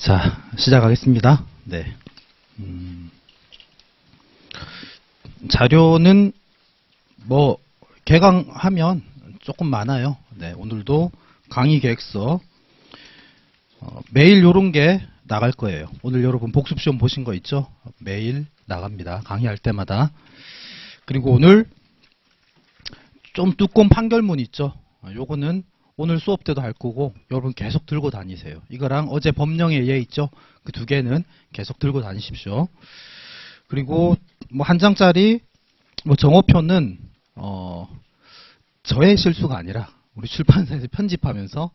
자, 시작하겠습니다. 네. 자료는 뭐 개강하면 조금 많아요. 네, 오늘도 강의 계획서 매일 요런 게 나갈 거예요. 오늘 여러분 복습시험 보신 거 있죠? 매일 나갑니다. 강의할 때마다. 그리고 오늘 좀 두꺼운 판결문 있죠? 요거는 오늘 수업 때도 할 거고 여러분 계속 들고 다니세요. 이거랑 어제 법령의 예 있죠? 그 두 개는 계속 들고 다니십시오. 그리고 뭐 한 장짜리 뭐 정오표는 저의 실수가 아니라 우리 출판사에서 편집하면서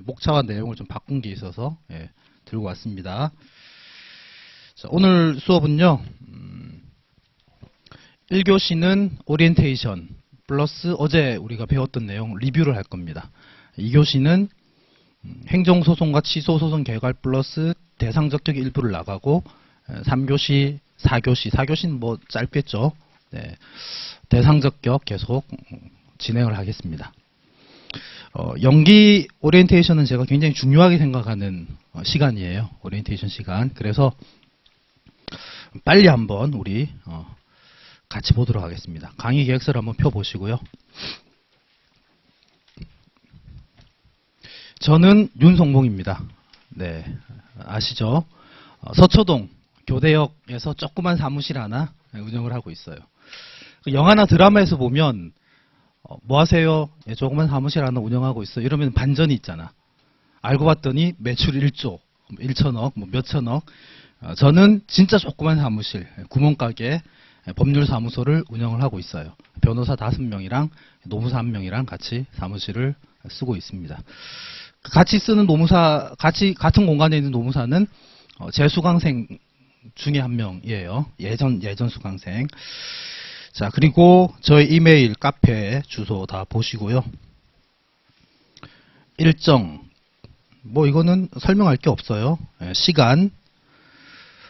목차와 내용을 좀 바꾼 게 있어서 들고 왔습니다. 자, 오늘 수업은요. 1교시는 오리엔테이션 플러스 어제 우리가 배웠던 내용 리뷰를 할 겁니다. 2교시는 행정소송과 취소소송 개괄 플러스 대상적격 일부를 나가고 3교시, 4교시는 뭐 짧겠죠. 네, 대상적격 계속 진행을 하겠습니다. 연기 오리엔테이션은 제가 굉장히 중요하게 생각하는 시간이에요. 오리엔테이션 시간. 그래서 빨리 한번 우리 같이 보도록 하겠습니다. 강의 계획서를 한번 펴보시고요. 저는 윤성봉입니다. 네, 아시죠? 서초동 교대역에서 조그만 사무실 하나 운영을 하고 있어요. 영화나 드라마에서 보면 뭐 하세요? 예, 조그만 사무실 하나 운영하고 있어요. 이러면 반전이 있잖아. 알고 봤더니 매출 1조, 1천억, 뭐 몇천억. 저는 진짜 조그만 사무실, 구멍가게 법률사무소를 운영을 하고 있어요. 변호사 5명이랑 노무사 1명이랑 같이 사무실을 쓰고 있습니다. 같이 쓰는 노무사, 같은 공간에 있는 노무사는 제 수강생 중에 한 명이에요. 예전 수강생. 자, 그리고 저희 이메일, 카페 주소 다 보시고요. 일정, 뭐 이거는 설명할 게 없어요. 시간.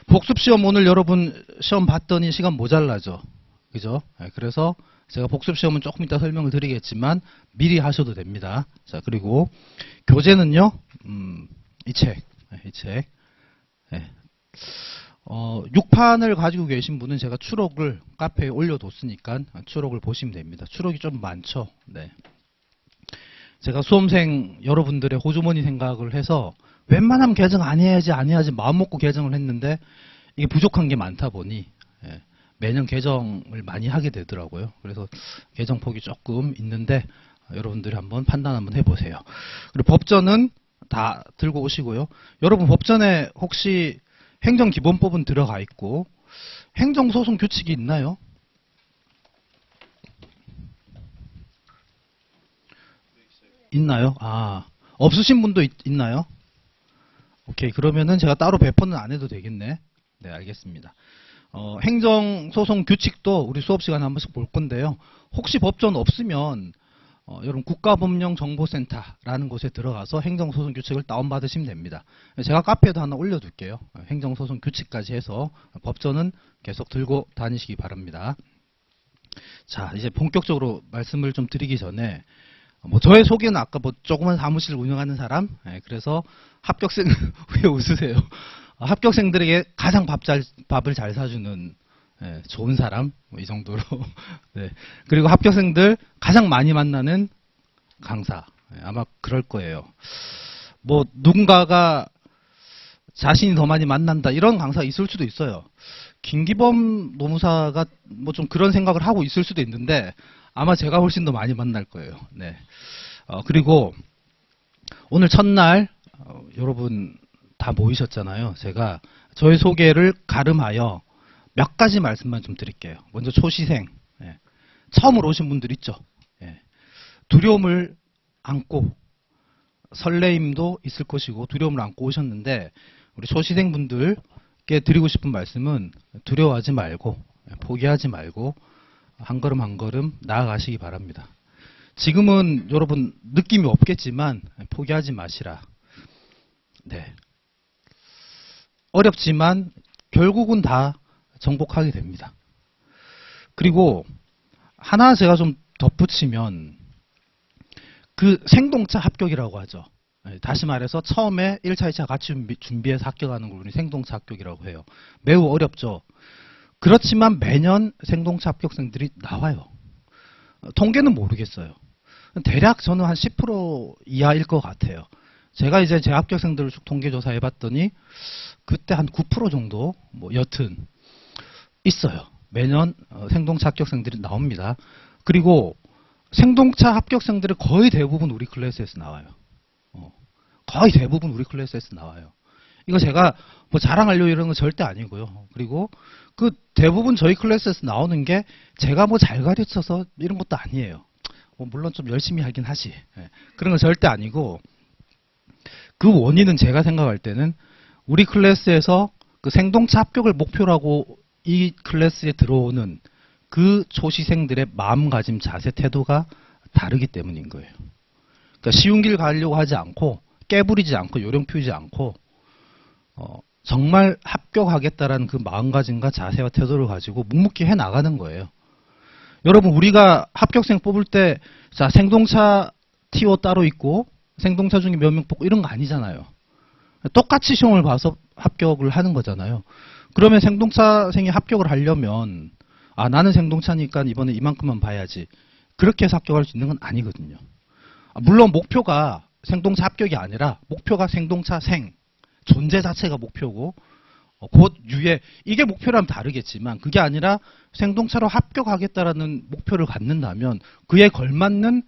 복습시험 오늘 여러분 시험 봤더니 시간 모자라죠. 그죠? 그래서 제가 복습시험은 조금 이따 설명을 드리겠지만 미리 하셔도 됩니다. 자, 그리고 교재는요, 이 책. 6판을 가지고 계신 분은 제가 추록을 카페에 올려뒀으니까 추록을 보시면 됩니다. 추록이 좀 많죠. 네. 제가 수험생 여러분들의 호주머니 생각을 해서 웬만하면 개정 안 해야지 마음 먹고 개정을 했는데 이게 부족한 게 많다 보니 매년 개정을 많이 하게 되더라고요. 그래서 개정폭이 조금 있는데 여러분들이 한번 판단 한번 해보세요. 그리고 법전은 다 들고 오시고요. 여러분 법전에 혹시 행정기본법은 들어가 있고 행정소송 규칙이 있나요? 있나요? 아, 없으신 분도 있나요? 오케이, 그러면은 제가 따로 배포는 안 해도 되겠네. 네, 알겠습니다. 행정소송 규칙도 우리 수업 시간에 한 번씩 볼 건데요. 혹시 법전 없으면 여러분 국가법령정보센터라는 곳에 들어가서 행정소송 규칙을 다운받으시면 됩니다. 제가 카페에도 하나 올려둘게요. 행정소송 규칙까지 해서 법전은 계속 들고 다니시기 바랍니다. 자, 이제 본격적으로 말씀을 좀 드리기 전에 뭐 저의 소개는 아까 뭐 조그만 사무실 운영하는 사람, 그래서 합격생 왜 웃으세요? 합격생들에게 가장 밥을 잘 사주는 좋은 사람, 뭐 이 정도로. 네. 그리고 합격생들 가장 많이 만나는 강사, 아마 그럴 거예요. 뭐 누군가가 자신이 더 많이 만난다 이런 강사가 있을 수도 있어요. 김기범 노무사가 뭐 좀 그런 생각을 하고 있을 수도 있는데 아마 제가 훨씬 더 많이 만날 거예요. 네. 그리고 오늘 첫날 여러분 다 모이셨잖아요. 제가 저의 소개를 가름하여 몇 가지 말씀만 좀 드릴게요. 먼저 초시생, 처음으로 오신 분들 있죠. 두려움을 안고 설레임도 있을 것이고 두려움을 안고 오셨는데 우리 초시생 분들께 드리고 싶은 말씀은 두려워하지 말고 포기하지 말고 한 걸음 한 걸음 나아가시기 바랍니다. 지금은 여러분 느낌이 없겠지만 포기하지 마시라. 네. 어렵지만 결국은 다 정복하게 됩니다. 그리고 하나 제가 좀 덧붙이면 그 생동차 합격이라고 하죠. 다시 말해서 처음에 1차, 2차 같이 준비해서 합격하는 걸 우리 생동차 합격이라고 해요. 매우 어렵죠. 그렇지만 매년 생동차 합격생들이 나와요. 통계는 모르겠어요. 대략 저는 한 10% 이하일 것 같아요. 제가 이제 제 합격생들을 쭉 통계조사 해봤더니 그때 한 9% 정도 뭐 여튼 있어요. 매년 생동차 합격생들이 나옵니다. 그리고 생동차 합격생들은 거의 대부분 우리 클래스에서 나와요. 거의 대부분 우리 클래스에서 나와요. 이거 제가 뭐 자랑하려고 이런 건 절대 아니고요. 그리고 그 대부분 저희 클래스에서 나오는 게 제가 뭐 잘 가르쳐서 이런 것도 아니에요. 뭐 물론 좀 열심히 하긴 하지. 그런 건 절대 아니고 그 원인은 제가 생각할 때는 우리 클래스에서 그 생동차 합격을 목표라고 이 클래스에 들어오는 그 초시생들의 마음가짐, 자세, 태도가 다르기 때문인 거예요. 그러니까 쉬운 길 가려고 하지 않고 깨부리지 않고 요령 피우지 않고 정말 합격하겠다라는 그 마음가짐과 자세와 태도를 가지고 묵묵히 해나가는 거예요. 여러분 우리가 합격생 뽑을 때 자 생동차 TO 따로 있고 생동차 중에 몇 명 뽑고 이런 거 아니잖아요. 똑같이 시험을 봐서 합격을 하는 거잖아요. 그러면 생동차생이 합격을 하려면 아 나는 생동차니까 이번에 이만큼만 봐야지 그렇게 해서 합격할 수 있는 건 아니거든요. 물론 목표가 생동차 합격이 아니라 목표가 생동차생 존재 자체가 목표고 곧 유예 이게 목표라면 다르겠지만 그게 아니라 생동차로 합격하겠다라는 목표를 갖는다면 그에 걸맞는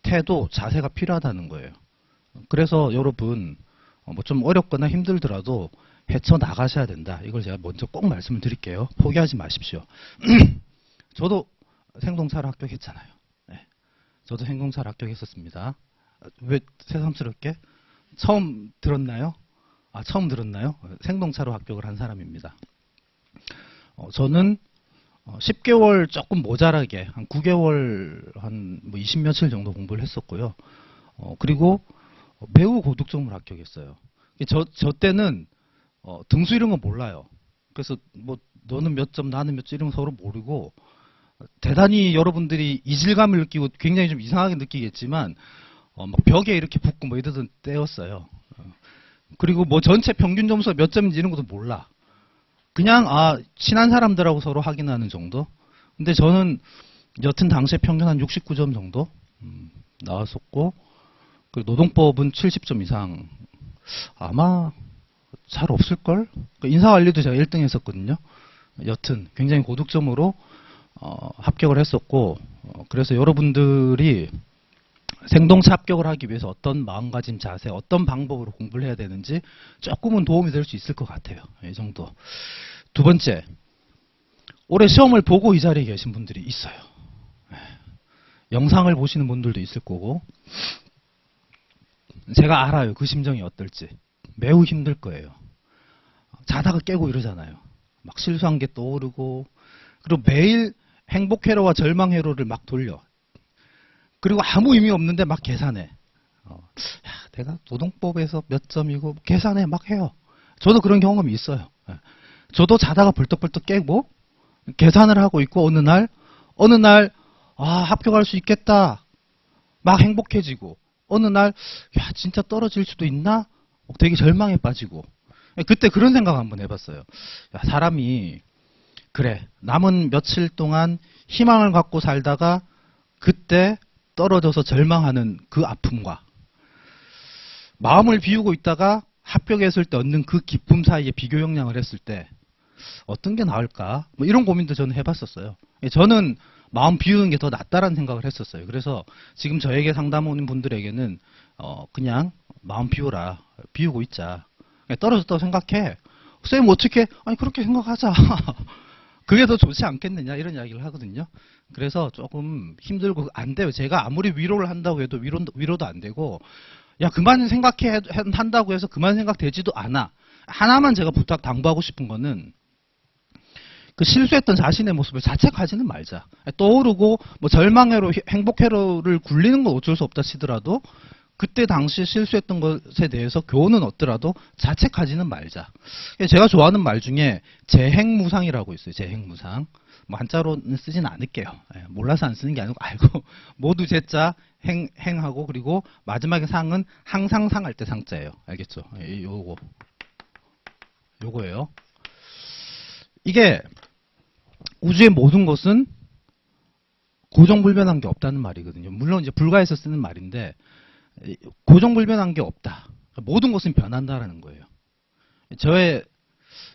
태도 자세가 필요하다는 거예요. 그래서 여러분 뭐 좀 어렵거나 힘들더라도 헤쳐나가셔야 된다. 이걸 제가 먼저 꼭 말씀을 드릴게요. 포기하지 마십시오. 저도 생동차로 합격했잖아요. 네. 저도 생동차로 합격했었습니다. 왜 새삼스럽게? 처음 들었나요? 아, 처음 들었나요? 생동차로 합격을 한 사람입니다. 저는 10개월 조금 모자라게 한 9개월 한 뭐 20며칠 정도 공부를 했었고요. 그리고 매우 고득점으로 합격했어요. 저 때는 등수 이런 거 몰라요. 그래서 뭐 너는 몇 점 나는 몇 점 이런 거 서로 모르고 대단히 여러분들이 이질감을 느끼고 굉장히 좀 이상하게 느끼겠지만 막 벽에 이렇게 붙고 뭐 이러던 때였어요. 그리고 뭐 전체 평균 점수가 몇 점인지 이런 것도 몰라. 그냥 친한 사람들하고 서로 확인하는 정도. 근데 저는 여튼 당시에 평균 한 69점 정도 나왔었고 그리고 노동법은 70점 이상 아마 잘 없을걸? 인사관리도 제가 1등 했었거든요. 여튼 굉장히 고득점으로 합격을 했었고 그래서 여러분들이 생동차 합격을 하기 위해서 어떤 마음가짐 자세, 어떤 방법으로 공부를 해야 되는지 조금은 도움이 될 수 있을 것 같아요. 이 정도. 두 번째, 올해 시험을 보고 이 자리에 계신 분들이 있어요. 영상을 보시는 분들도 있을 거고 제가 알아요. 그 심정이 어떨지. 매우 힘들 거예요. 자다가 깨고 이러잖아요. 막 실수한 게 떠오르고 그리고 매일 행복 회로와 절망 회로를 막 돌려. 그리고 아무 의미 없는데 막 계산해. 내가 노동법에서 몇 점이고 계산해 막 해요. 저도 그런 경험이 있어요. 저도 자다가 벌떡벌떡 깨고 계산을 하고 있고 어느 날 합격할 수 있겠다. 막 행복해지고 어느 날 진짜 떨어질 수도 있나? 되게 절망에 빠지고 그때 그런 생각 한번 해봤어요. 사람이 그래 남은 며칠 동안 희망을 갖고 살다가 그때 떨어져서 절망하는 그 아픔과 마음을 비우고 있다가 합격했을 때 얻는 그 기쁨 사이에 비교 영량을 했을 때 어떤 게 나을까? 뭐 이런 고민도 저는 해봤었어요. 저는 마음 비우는 게 더 낫다라는 생각을 했었어요. 그래서 지금 저에게 상담 오는 분들에게는 그냥 마음 비우라. 비우고 있자. 떨어졌다고 생각해. 쌤 어떻게? 아니 그렇게 생각하자. 그게 더 좋지 않겠느냐 이런 이야기를 하거든요. 그래서 조금 힘들고 안 돼요. 제가 아무리 위로를 한다고 해도 위로도 안 되고 야 그만 생각해 한다고 해서 그만 생각되지도 않아. 하나만 제가 당부하고 싶은 거는 그 실수했던 자신의 모습을 자책하지는 말자. 떠오르고 뭐 절망회로 행복회로를 굴리는 건 어쩔 수 없다 치더라도 그때 당시 실수했던 것에 대해서 교훈은 얻더라도 자책하지는 말자. 제가 좋아하는 말 중에 재행무상이라고 있어요. 재행무상. 뭐 한자로는 쓰진 않을게요. 몰라서 안 쓰는 게 아니고 알고 모두 제자 행하고 그리고 마지막에 상은 항상 상할 때 상자예요. 알겠죠? 요거예요. 이게 우주의 모든 것은 고정불변한 게 없다는 말이거든요. 물론 이제 불가에서 쓰는 말인데 고정불변한 게 없다. 모든 것은 변한다라는 거예요. 저의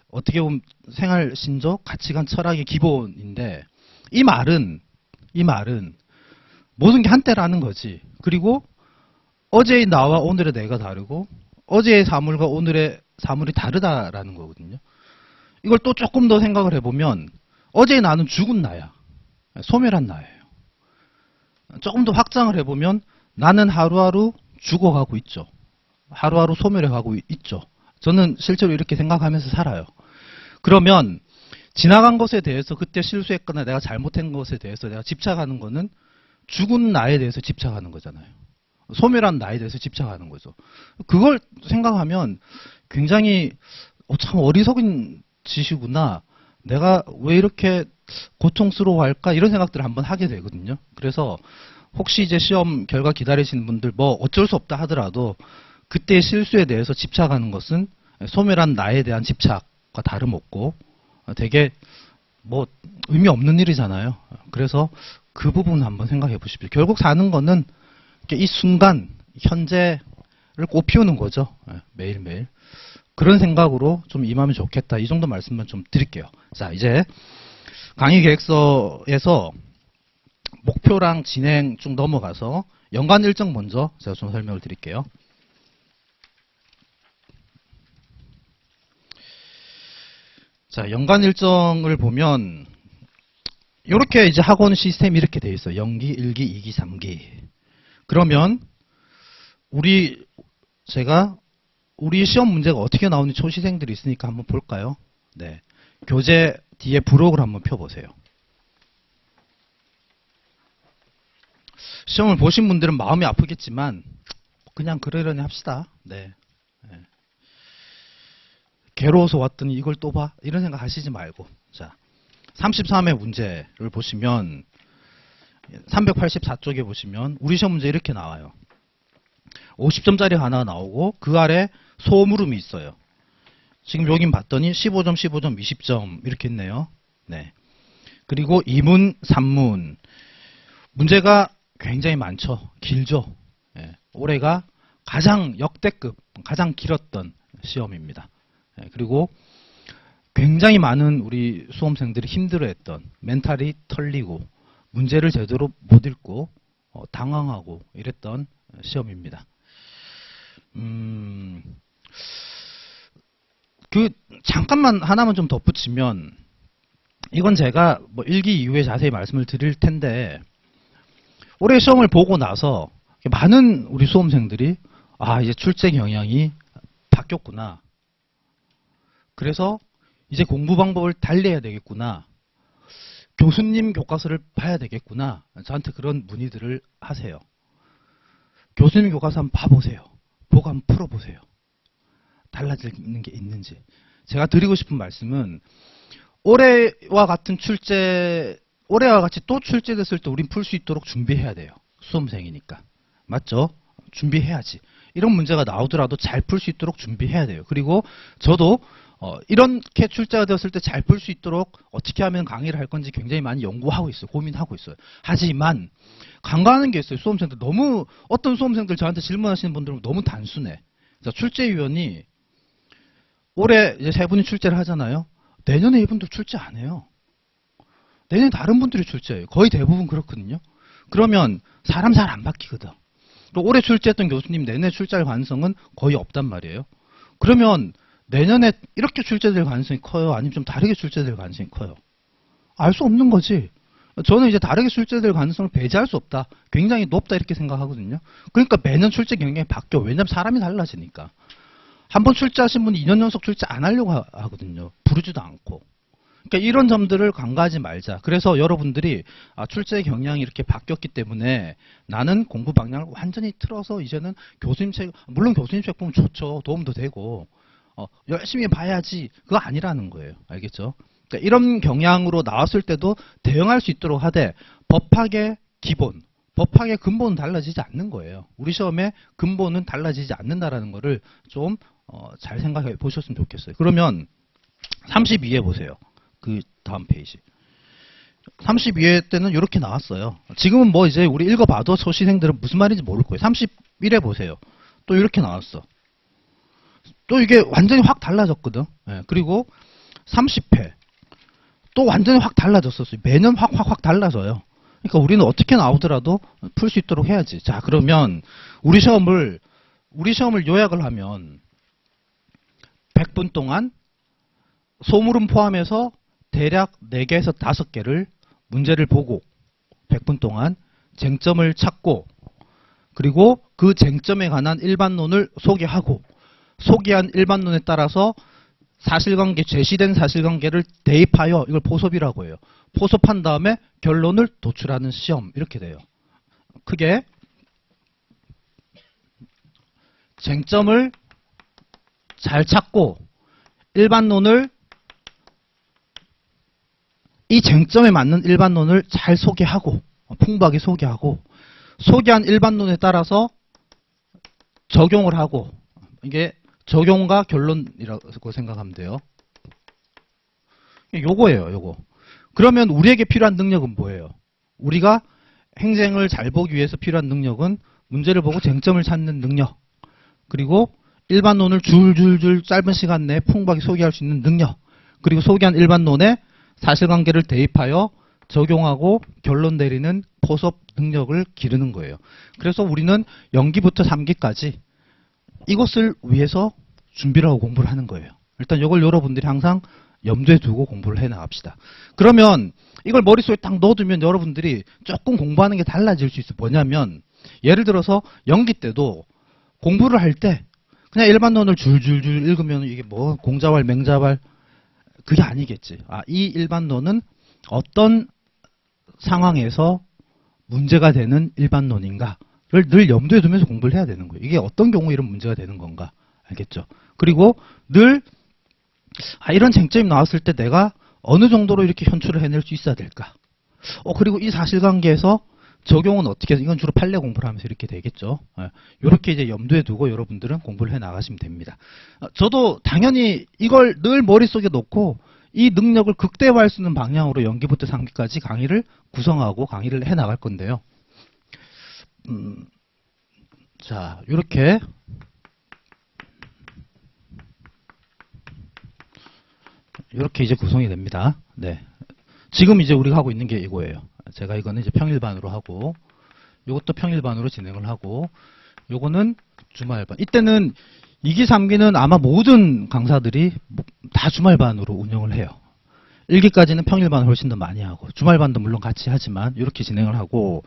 어떻게 보면 생활 신조, 가치관, 철학의 기본인데 이 말은 모든 게 한때라는 거지. 그리고 어제의 나와 오늘의 내가 다르고 어제의 사물과 오늘의 사물이 다르다라는 거거든요. 이걸 또 조금 더 생각을 해보면 어제의 나는 죽은 나야. 소멸한 나예요. 조금 더 확장을 해보면 나는 하루하루 죽어가고 있죠. 하루하루 소멸해가고 있죠. 저는 실제로 이렇게 생각하면서 살아요. 그러면 지나간 것에 대해서 그때 실수했거나 내가 잘못한 것에 대해서 내가 집착하는 거는 죽은 나에 대해서 집착하는 거잖아요. 소멸한 나에 대해서 집착하는 거죠. 그걸 생각하면 굉장히 참 어리석은 짓이구나. 내가 왜 이렇게 고통스러워할까? 이런 생각들을 한번 하게 되거든요. 그래서 혹시 이제 시험 결과 기다리시는 분들 뭐 어쩔 수 없다 하더라도 그때의 실수에 대해서 집착하는 것은 소멸한 나에 대한 집착과 다름없고 되게 뭐 의미 없는 일이잖아요. 그래서 그 부분 한번 생각해 보십시오. 결국 사는 거는 이 순간, 현재를 꽃피우는 거죠. 매일매일. 그런 생각으로 좀 임하면 좋겠다. 이 정도 말씀만 좀 드릴게요. 자, 이제 강의 계획서에서 목표랑 진행 쭉 넘어가서 연간 일정 먼저 제가 좀 설명을 드릴게요. 자, 연간 일정을 보면 이렇게 이제 학원 시스템이 이렇게 돼 있어요. 0기, 1기, 2기, 3기. 그러면 제가 우리 시험 문제가 어떻게 나오는지 초시생들이 있으니까 한번 볼까요? 네. 교재 뒤에 부록을 한번 펴보세요. 시험을 보신 분들은 마음이 아프겠지만 그냥 그러려니 합시다. 네. 네. 괴로워서 왔더니 이걸 또 봐? 이런 생각 하시지 말고. 자, 33회 문제를 보시면 384쪽에 보시면 우리 시험 문제 이렇게 나와요. 50점짜리 하나 나오고 그 아래 소물음이 있어요. 지금 여긴 봤더니 15점, 15점, 20점 이렇게 있네요. 네. 그리고 2문, 3문. 문제가 굉장히 많죠. 길죠. 네. 올해가 가장 역대급, 가장 길었던 시험입니다. 네. 그리고 굉장히 많은 우리 수험생들이 힘들어했던 멘탈이 털리고 문제를 제대로 못 읽고 당황하고 이랬던 시험입니다. 잠깐만 하나만 좀 덧붙이면 이건 제가 뭐 1기 이후에 자세히 말씀을 드릴 텐데 올해 시험을 보고 나서 많은 우리 수험생들이 이제 출제 경향이 바뀌었구나. 그래서 이제 공부 방법을 달리해야 되겠구나. 교수님 교과서를 봐야 되겠구나. 저한테 그런 문의들을 하세요. 교수님 교과서 한번 봐보세요. 보고 한번 풀어보세요. 달라지는 게 있는지. 제가 드리고 싶은 말씀은 올해와 같이 또 출제됐을 때 우린 풀 수 있도록 준비해야 돼요. 수험생이니까. 맞죠? 준비해야지. 이런 문제가 나오더라도 잘 풀 수 있도록 준비해야 돼요. 그리고 저도 이렇게 출제가 되었을 때 잘 풀 수 있도록 어떻게 하면 강의를 할 건지 굉장히 많이 연구하고 있어요. 고민하고 있어요. 하지만 간과하는 게 있어요. 수험생들 어떤 수험생들 저한테 질문하시는 분들은 너무 단순해. 자, 출제위원이 올해 이제 3분이 출제를 하잖아요. 내년에 이분들 출제 안 해요. 내년에 다른 분들이 출제해요. 거의 대부분 그렇거든요. 그러면 사람 잘 안 바뀌거든. 그리고 올해 출제했던 교수님 내년에 출제할 가능성은 거의 없단 말이에요. 그러면 내년에 이렇게 출제될 가능성이 커요? 아니면 좀 다르게 출제될 가능성이 커요? 알 수 없는 거지. 저는 이제 다르게 출제될 가능성을 배제할 수 없다. 굉장히 높다 이렇게 생각하거든요. 그러니까 매년 출제 경향이 바뀌어. 왜냐하면 사람이 달라지니까. 한번 출제하신 분이 2년 연속 출제 안 하려고 하거든요. 부르지도 않고. 그러니까 이런 점들을 간과하지 말자. 그래서 여러분들이 출제 경향이 이렇게 바뀌었기 때문에 나는 공부 방향을 완전히 틀어서 이제는 물론 교수님 책 보면 좋죠. 도움도 되고 열심히 봐야지. 그거 아니라는 거예요. 알겠죠? 그러니까 이런 경향으로 나왔을 때도 대응할 수 있도록 하되 법학의 기본, 법학의 근본은 달라지지 않는 거예요. 우리 시험의 근본은 달라지지 않는다라는 거를 좀 잘 생각해 보셨으면 좋겠어요. 그러면 32회 보세요. 그 다음 페이지. 32회 때는 이렇게 나왔어요. 지금은 뭐 이제 우리 읽어봐도 초시생들은 무슨 말인지 모를 거예요. 31회 보세요. 또 이렇게 나왔어. 또 이게 완전히 확 달라졌거든. 예, 그리고 30회. 또 완전히 확 달라졌었어요. 매년 확 달라져요. 그러니까 우리는 어떻게 나오더라도 풀 수 있도록 해야지. 자, 그러면 우리 시험을 요약을 하면 100분 동안 소물음 포함해서 대략 4개에서 5개를 문제를 보고 100분 동안 쟁점을 찾고 그리고 그 쟁점에 관한 일반론을 소개하고 소개한 일반론에 따라서 사실관계, 제시된 사실관계를 대입하여 이걸 포섭이라고 해요. 포섭한 다음에 결론을 도출하는 시험 이렇게 돼요. 크게 쟁점을 잘 찾고 일반론을 이 쟁점에 맞는 일반론을 잘 소개하고 풍부하게 소개하고 소개한 일반론에 따라서 적용을 하고 이게 적용과 결론이라고 생각하면 돼요. 요거예요, 요거. 그러면 우리에게 필요한 능력은 뭐예요? 우리가 행쟁을 잘 보기 위해서 필요한 능력은 문제를 보고 쟁점을 찾는 능력 그리고 일반론을 줄줄줄 짧은 시간 내에 풍부하게 소개할 수 있는 능력 그리고 소개한 일반론에 사실관계를 대입하여 적용하고 결론 내리는 포섭 능력을 기르는 거예요. 그래서 우리는 연기부터 3기까지 이것을 위해서 준비를 하고 공부를 하는 거예요. 일단 이걸 여러분들이 항상 염두에 두고 공부를 해 나갑시다. 그러면 이걸 머릿속에 딱 넣어두면 여러분들이 조금 공부하는 게 달라질 수 있어요. 뭐냐면 예를 들어서 연기 때도 공부를 할 때 그냥 일반론을 줄줄줄 읽으면 이게 뭐 공자왈 맹자왈 그게 아니겠지. 이 일반론은 어떤 상황에서 문제가 되는 일반론인가를 늘 염두에 두면서 공부를 해야 되는 거예요. 이게 어떤 경우에 이런 문제가 되는 건가 알겠죠? 그리고 늘 이런 쟁점이 나왔을 때 내가 어느 정도로 이렇게 현출을 해낼 수 있어야 될까? 그리고 이 사실관계에서 적용은 어떻게 해서 이건 주로 판례 공부를 하면서 이렇게 되겠죠. 이렇게 이제 염두에 두고 여러분들은 공부를 해 나가시면 됩니다. 저도 당연히 이걸 늘 머릿속에 놓고 이 능력을 극대화할 수 있는 방향으로 연기부터 3기까지 강의를 구성하고 강의를 해 나갈 건데요. 자, 이렇게 이제 구성이 됩니다. 네. 지금 이제 우리가 하고 있는 게 이거예요. 제가 이거는 이제 평일반으로 하고, 요것도 평일반으로 진행을 하고, 요거는 주말반. 이때는 2기, 3기는 아마 모든 강사들이 다 주말반으로 운영을 해요. 1기까지는 평일반을 훨씬 더 많이 하고, 주말반도 물론 같이 하지만, 이렇게 진행을 하고,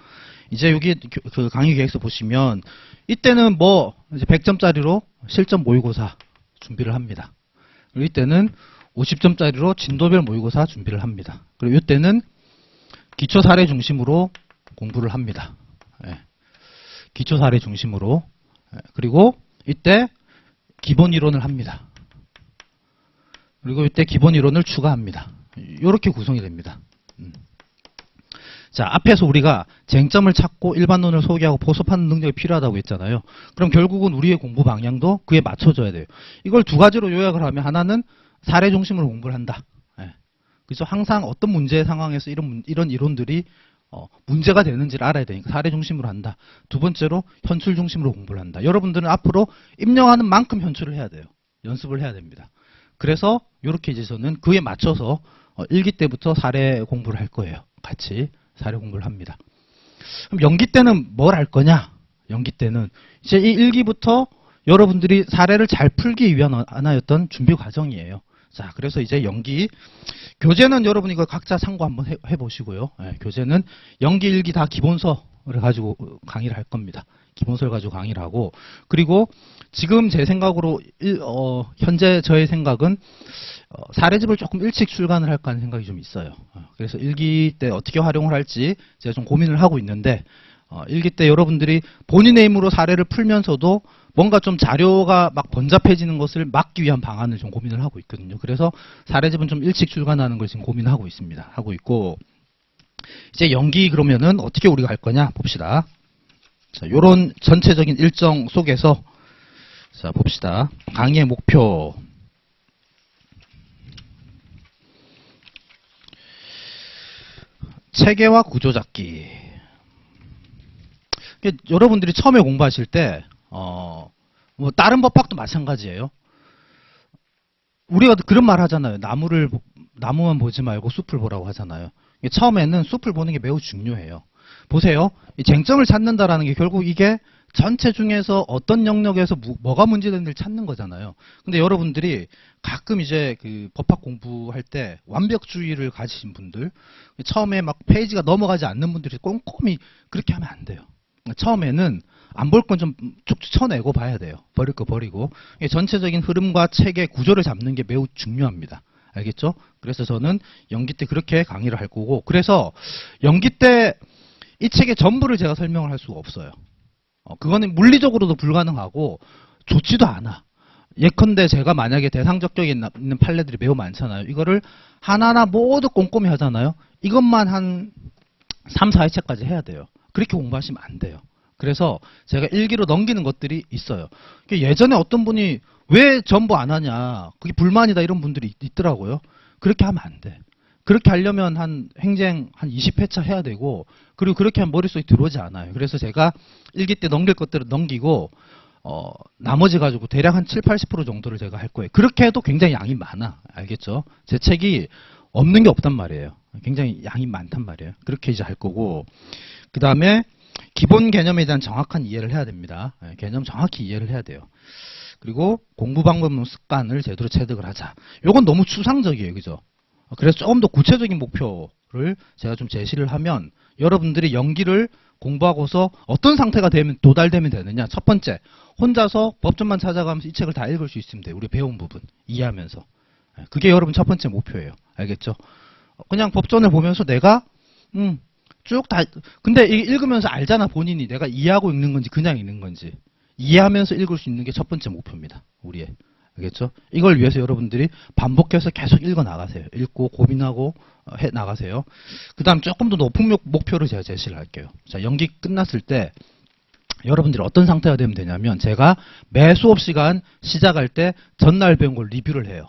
이제 여기 그 강의 계획서 보시면, 이때는 뭐, 이제 100점짜리로 실전 모의고사 준비를 합니다. 그리고 이때는 50점짜리로 진도별 모의고사 준비를 합니다. 그리고 이때는 기초 사례 중심으로 공부를 합니다. 기초 사례 중심으로. 그리고 이때 기본 이론을 합니다. 그리고 이때 기본 이론을 추가합니다. 이렇게 구성이 됩니다. 자, 앞에서 우리가 쟁점을 찾고 일반론을 소개하고 포섭하는 능력이 필요하다고 했잖아요. 그럼 결국은 우리의 공부 방향도 그에 맞춰져야 돼요. 이걸 두 가지로 요약을 하면 하나는 사례 중심으로 공부를 한다. 그래서 항상 어떤 문제 상황에서 이런 이론들이 문제가 되는지를 알아야 되니까 사례 중심으로 한다. 두 번째로 현출 중심으로 공부를 한다. 여러분들은 앞으로 입력하는 만큼 현출을 해야 돼요. 연습을 해야 됩니다. 그래서 이렇게 이제 저는 그에 맞춰서 1기 때부터 사례 공부를 할 거예요. 같이 사례 공부를 합니다. 그럼 연기 때는 뭘 할 거냐? 연기 때는 이제 이 1기부터 여러분들이 사례를 잘 풀기 위한 하나였던 준비 과정이에요. 자, 그래서 이제 연기 교재는 여러분 이거 각자 참고 한번 해보시고요. 교재는 연기 1기 다 기본서를 가지고 강의를 할 겁니다. 기본서를 가지고 강의를 하고 그리고 지금 제 생각으로 현재 저의 생각은 사례집을 조금 일찍 출간을 할까 하는 생각이 좀 있어요. 그래서 1기 때 어떻게 활용을 할지 제가 좀 고민을 하고 있는데 1기 때 여러분들이 본인의 힘으로 사례를 풀면서도 뭔가 좀 자료가 막 번잡해지는 것을 막기 위한 방안을 좀 고민을 하고 있거든요. 그래서 사례집은 좀 일찍 출간하는 걸 지금 고민하고 있습니다. 하고 있고 이제 연기 그러면은 어떻게 우리가 할 거냐 봅시다. 자, 요런 전체적인 일정 속에서 자, 봅시다. 강의의 목표. 체계와 구조 잡기. 여러분들이 처음에 공부하실 때, 뭐 다른 법학도 마찬가지예요. 우리가 그런 말 하잖아요. 나무만 보지 말고 숲을 보라고 하잖아요. 처음에는 숲을 보는 게 매우 중요해요. 보세요. 이 쟁점을 찾는다라는 게 결국 이게 전체 중에서 어떤 영역에서 뭐가 문제되는지를 찾는 거잖아요. 근데 여러분들이 가끔 이제 그 법학 공부할 때 완벽주의를 가지신 분들, 처음에 막 페이지가 넘어가지 않는 분들이 꼼꼼히 그렇게 하면 안 돼요. 처음에는 안 볼 건 좀 쭉쭉 쳐내고 봐야 돼요. 버릴 거 버리고. 전체적인 흐름과 체계, 구조를 잡는 게 매우 중요합니다. 알겠죠? 그래서 저는 연기 때 그렇게 강의를 할 거고, 그래서 연기 때 이 책의 전부를 제가 설명을 할 수가 없어요. 그거는 물리적으로도 불가능하고 좋지도 않아. 예컨대 제가 만약에 대상적격에 있는 판례들이 매우 많잖아요. 이거를 하나하나 모두 꼼꼼히 하잖아요. 이것만 한 3, 4회차까지 해야 돼요. 그렇게 공부하시면 안 돼요. 그래서 제가 일기로 넘기는 것들이 있어요. 예전에 어떤 분이 왜 전부 안 하냐, 그게 불만이다 이런 분들이 있더라고요. 그렇게 하면 안 돼. 그렇게 하려면 행쟁 한 20회차 해야 되고, 그리고 그렇게 하면 머릿속에 들어오지 않아요. 그래서 제가 일기 때 넘길 것들을 넘기고, 나머지 가지고 대략 한 7, 80% 정도를 제가 할 거예요. 그렇게 해도 굉장히 양이 많아. 알겠죠? 제 책이 없는 게 없단 말이에요. 굉장히 양이 많단 말이에요. 그렇게 이제 할 거고, 그 다음에 기본 개념에 대한 정확한 이해를 해야 됩니다. 개념 정확히 이해를 해야 돼요. 그리고 공부 방법 습관을 제대로 체득을 하자. 요건 너무 추상적이에요. 그죠? 그래서 조금 더 구체적인 목표를 제가 좀 제시를 하면 여러분들이 연기를 공부하고서 어떤 상태가 되면 도달되면 되느냐. 첫 번째, 혼자서 법전만 찾아가면서 이 책을 다 읽을 수 있으면 돼요. 우리 배운 부분 이해하면서. 그게 여러분 첫 번째 목표예요. 알겠죠? 그냥 법전을 보면서 내가 쭉 다, 근데 이게 읽으면서 알잖아. 본인이 내가 이해하고 읽는 건지 그냥 읽는 건지. 이해하면서 읽을 수 있는 게 첫 번째 목표입니다. 우리의. 알겠죠? 이걸 위해서 여러분들이 반복해서 계속 읽어 나가세요. 읽고 고민하고 해 나가세요. 그 다음 조금 더 높은 목표를 제가 제시를 할게요. 자, 연기 끝났을 때 여러분들이 어떤 상태가 되면 되냐면, 제가 매 수업 시간 시작할 때 전날 배운 걸 리뷰를 해요.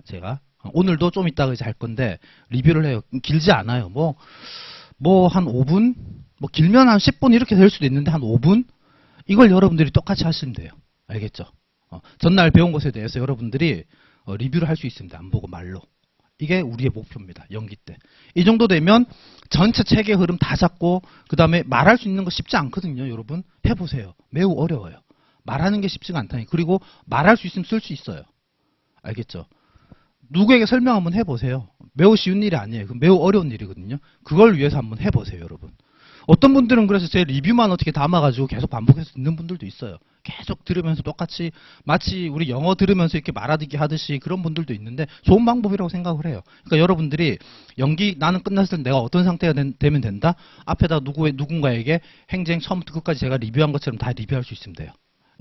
제가 오늘도 좀 이따가 이제 할 건데 리뷰를 해요. 길지 않아요. 뭐 한 5분? 뭐 길면 한 10분 이렇게 될 수도 있는데 한 5분? 이걸 여러분들이 똑같이 하시면 돼요. 알겠죠? 전날 배운 것에 대해서 여러분들이 리뷰를 할 수 있습니다. 안 보고 말로. 이게 우리의 목표입니다. 연기 때. 이 정도 되면 전체 책의 흐름 다 잡고, 그 다음에 말할 수 있는 거 쉽지 않거든요. 여러분 해보세요. 매우 어려워요. 말하는 게 쉽지가 않다니. 그리고 말할 수 있으면 쓸 수 있어요. 알겠죠? 누구에게 설명 한번 해보세요. 매우 쉬운 일이 아니에요. 매우 어려운 일이거든요. 그걸 위해서 한번 해보세요. 여러분. 어떤 분들은 그래서 제 리뷰만 어떻게 담아가지고 계속 반복해서 듣는 분들도 있어요. 계속 들으면서 똑같이 마치 우리 영어 들으면서 이렇게 말하듯이 하듯이 그런 분들도 있는데 좋은 방법이라고 생각을 해요. 그러니까 여러분들이 연기 나는 끝났을 때 내가 어떤 상태가 되면 된다? 앞에다 누군가에게 행쟁 처음부터 끝까지 제가 리뷰한 것처럼 다 리뷰할 수 있으면 돼요.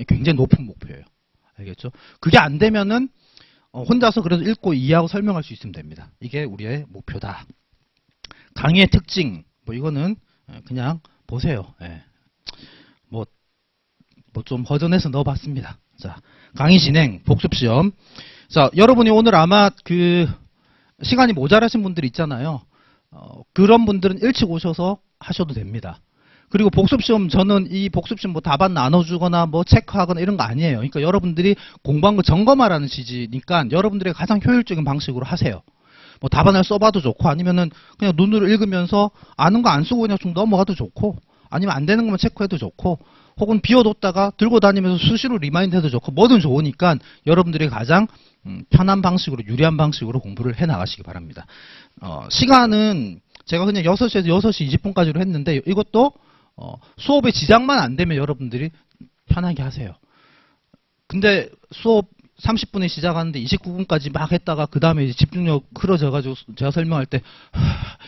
굉장히 높은 목표예요. 알겠죠? 그게 안 되면은 혼자서 그래도 읽고 이해하고 설명할 수 있으면 됩니다. 이게 우리의 목표다. 강의의 특징, 이거는 그냥 보세요. 예. 뭐 좀 허전해서 넣어봤습니다. 자, 강의 진행, 복습시험. 자, 여러분이 오늘 아마 시간이 모자라신 분들이 있잖아요. 그런 분들은 일찍 오셔서 하셔도 됩니다. 그리고 복습시험, 저는 이 복습시험 답안 나눠주거나 체크하거나 이런 거 아니에요. 그러니까 여러분들이 공부한 거 점검하라는 취지니까 여러분들의 가장 효율적인 방식으로 하세요. 답안을 써봐도 좋고, 아니면은 그냥 눈으로 읽으면서 아는 거 안 쓰고 그냥 좀 넘어가도 좋고, 아니면 안 되는 것만 체크해도 좋고, 혹은 비워뒀다가 들고 다니면서 수시로 리마인드 해도 좋고, 뭐든 좋으니까 여러분들이 가장 편한 방식으로, 유리한 방식으로 공부를 해 나가시기 바랍니다. 시간은 제가 그냥 6시에서 6시 20분까지로 했는데, 이것도 수업에 지장만 안 되면 여러분들이 편하게 하세요. 근데 수업 30분에 시작하는데 29분까지 막 했다가 그 다음에 이제 집중력 흐려져가지고 제가 설명할 때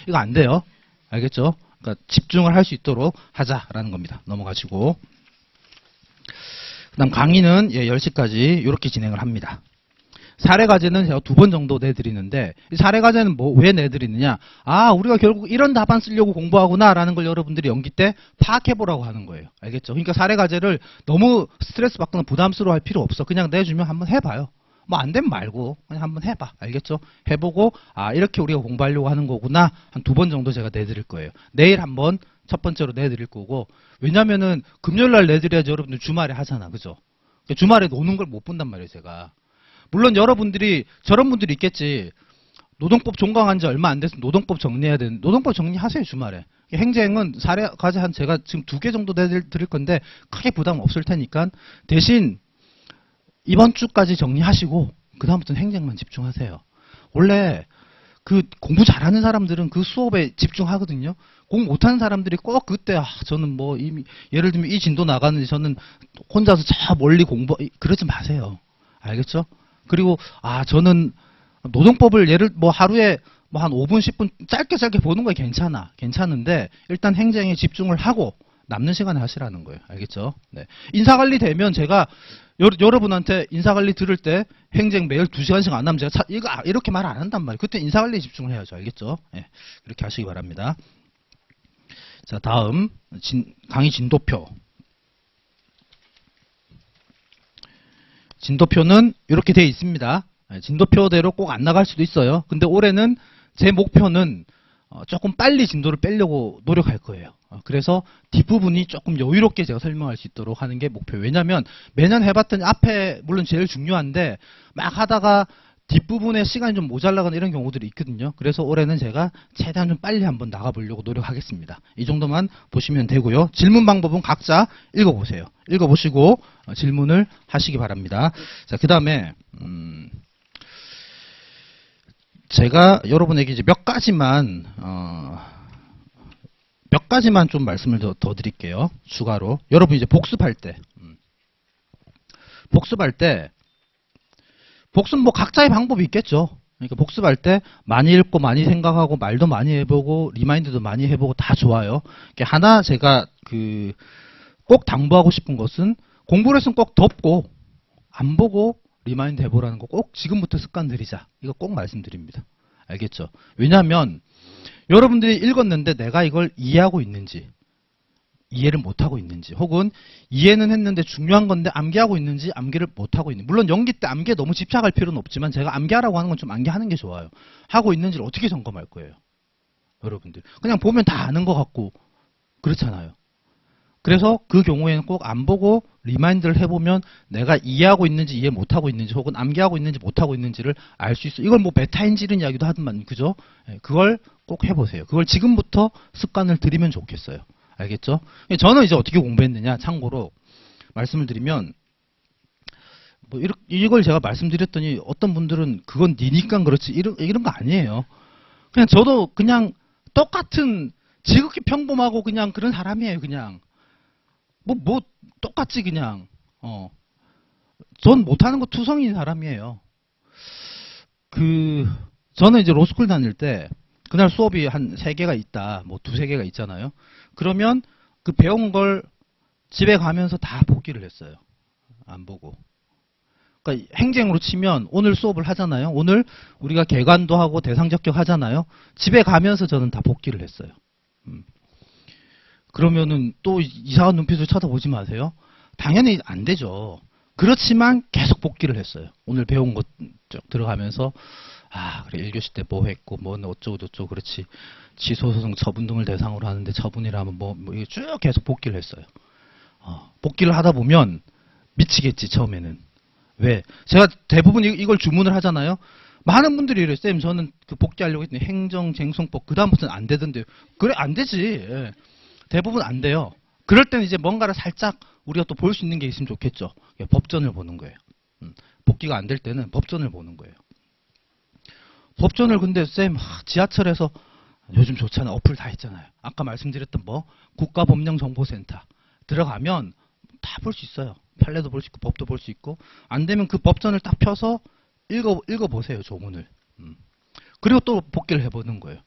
이거 안 돼요. 알겠죠? 그러니까 집중을 할 수 있도록 하자라는 겁니다. 넘어가시고. 그 다음 강의는 10시까지 이렇게 진행을 합니다. 사례과제는 제가 2번 정도 내드리는데, 이 사례과제는 뭐, 왜 내드리느냐? 아, 우리가 결국 이런 답안 쓰려고 공부하구나, 라는 걸 여러분들이 연기 때 파악해보라고 하는 거예요. 알겠죠? 그러니까 사례과제를 너무 스트레스 받거나 부담스러워 할 필요 없어. 그냥 내주면 한번 해봐요. 뭐, 안 되면 말고, 그냥 한번 해봐. 알겠죠? 해보고, 아, 이렇게 우리가 공부하려고 하는 거구나. 한 2번 정도 제가 내드릴 거예요. 내일 한번 첫 번째로 내드릴 거고, 왜냐면은, 금요일 날 내드려야지 여러분들 주말에 하잖아. 그죠? 주말에 노는 걸 못 본단 말이에요, 제가. 물론 여러분들이 저런 분들이 있겠지. 노동법 종강한 지 얼마 안 돼서 노동법 정리해야 되는 노동법 정리하세요, 주말에. 행정은 사례까지 한 제가 지금 2개 정도 드릴 건데 크게 부담 없을 테니까 대신 이번 주까지 정리하시고 그다음부터는 행정만 집중하세요. 원래 그 공부 잘하는 사람들은 그 수업에 집중하거든요. 공부 못하는 사람들이 꼭 그때 저는 뭐 이미 예를 들면 이 진도 나가는데 저는 혼자서 저 멀리 그러지 마세요. 알겠죠? 그리고 저는 노동법을 예를 뭐 하루에 뭐 한 5분 10분 짧게 보는 거 괜찮은데 일단 행정에 집중을 하고 남는 시간에 하시라는 거예요. 알겠죠? 네. 인사관리 되면 제가 여러분한테 인사관리 들을 때 행정 매일 2시간씩 안 하면 제가 이렇게 말 안 한단 말이에요. 그때 인사관리에 집중을 해야죠. 알겠죠? 네. 그렇게 하시기 바랍니다. 자, 다음 강의 진도표. 진도표는 이렇게 되어 있습니다. 진도표대로 꼭 안 나갈 수도 있어요. 근데 올해는 제 목표는 조금 빨리 진도를 빼려고 노력할 거예요. 그래서 뒷부분이 조금 여유롭게 제가 설명할 수 있도록 하는 게 목표예요. 왜냐하면 매년 해봤더니 앞에 물론 제일 중요한데 막 하다가 뒷부분에 시간이 좀 모자라거나 이런 경우들이 있거든요. 그래서 올해는 제가 최대한 좀 빨리 한번 나가보려고 노력하겠습니다. 이 정도만 보시면 되고요. 질문 방법은 각자 읽어보세요. 읽어보시고 질문을 하시기 바랍니다. 자, 그 다음에 제가 여러분에게 이제 몇 가지만 좀 말씀을 더 드릴게요. 추가로. 여러분 이제 복습할 때 복습 뭐 각자의 방법이 있겠죠. 그러니까 복습할 때 많이 읽고 많이 생각하고 말도 많이 해보고 리마인드도 많이 해보고 다 좋아요. 하나 제가 꼭 당부하고 싶은 것은 공부를 했으면 꼭 덮고 안 보고 리마인드 해보라는 거 꼭 지금부터 습관 들이자. 이거 꼭 말씀드립니다. 알겠죠? 왜냐하면 여러분들이 읽었는데 내가 이걸 이해하고 있는지 이해를 못하고 있는지 혹은 이해는 했는데 중요한 건데 암기하고 있는지 암기를 못하고 있는지 물론 연기 때 암기에 너무 집착할 필요는 없지만 제가 암기하라고 하는 건 좀 암기하는 게 좋아요. 하고 있는지를 어떻게 점검할 거예요? 여러분들. 그냥 보면 다 아는 것 같고 그렇잖아요. 그래서 그 경우에는 꼭 안 보고 리마인드를 해보면 내가 이해하고 있는지 이해 못하고 있는지 혹은 암기하고 있는지 못하고 있는지를 알 수 있어요. 이걸 뭐 메타인지 이런 이야기도 하더만 그죠? 그걸 꼭 해보세요. 그걸 지금부터 습관을 들이면 좋겠어요. 알겠죠? 저는 이제 어떻게 공부했느냐 참고로 말씀을 드리면 뭐 이걸 제가 말씀드렸더니 어떤 분들은 그건 니니까 그렇지 이런 거 아니에요. 그냥 저도 그냥 똑같은 지극히 평범하고 그냥 그런 사람이에요. 그냥 뭐 똑같지 그냥 전 못하는 거 투성이인 사람이에요. 저는 이제 로스쿨 다닐 때 그날 수업이 한 3개가 있다 뭐 2-3개가 있잖아요. 그러면 그 배운 걸 집에 가면서 다 복기를 했어요. 안 보고. 그러니까 행정으로 치면 오늘 수업을 하잖아요. 오늘 우리가 개관도 하고 대상적격 하잖아요. 집에 가면서 저는 다 복기를 했어요. 그러면은 또 이상한 눈빛을 쳐다보지 마세요. 당연히 안 되죠. 그렇지만 계속 복기를 했어요. 오늘 배운 것 쭉 들어가면서 그래 1교시 때 뭐 했고 뭐 어쩌고 저쩌고 그렇지. 취소소송 처분 등을 대상으로 하는데 처분이라면 뭐 이게 쭉 계속 복기를 했어요. 복기를 하다 보면 미치겠지 처음에는. 왜? 제가 대부분 이걸 주문을 하잖아요. 많은 분들이 이래요. 쌤 저는 그 복귀하려고 했더니 행정쟁송법 그 다음부터는 안 되던데. 그래 안 되지. 예. 대부분 안 돼요. 그럴 때는 이제 뭔가를 살짝 우리가 또 볼 수 있는 게 있으면 좋겠죠. 법전을 보는 거예요. 복귀가 안 될 때는 법전을 보는 거예요. 법전을 근데 쌤 지하철에서 요즘 좋잖아요. 어플 다 있잖아요. 아까 말씀드렸던 뭐 국가법령정보센터 들어가면 다 볼 수 있어요. 판례도 볼 수 있고 법도 볼 수 있고 안 되면 그 법전을 딱 펴서 읽어보세요. 조문을. 그리고 또 복귀를 해보는 거예요.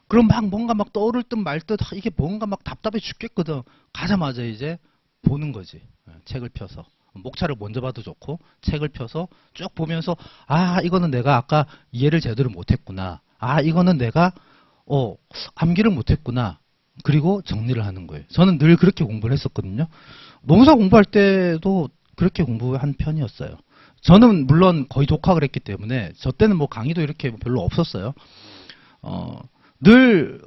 그럼 막 뭔가 막 떠오를 듯 말 듯 이게 뭔가 막 답답해 죽겠거든. 가자마자 이제 보는 거지. 책을 펴서. 목차를 먼저 봐도 좋고 책을 펴서 쭉 보면서 아 이거는 내가 아까 이해를 제대로 못했구나. 아 이거는 내가 암기를 못했구나. 그리고 정리를 하는 거예요. 저는 늘 그렇게 공부를 했었거든요. 농사 공부할 때도 그렇게 공부한 편이었어요. 저는 물론 거의 독학을 했기 때문에 저 때는 뭐 강의도 이렇게 별로 없었어요. 늘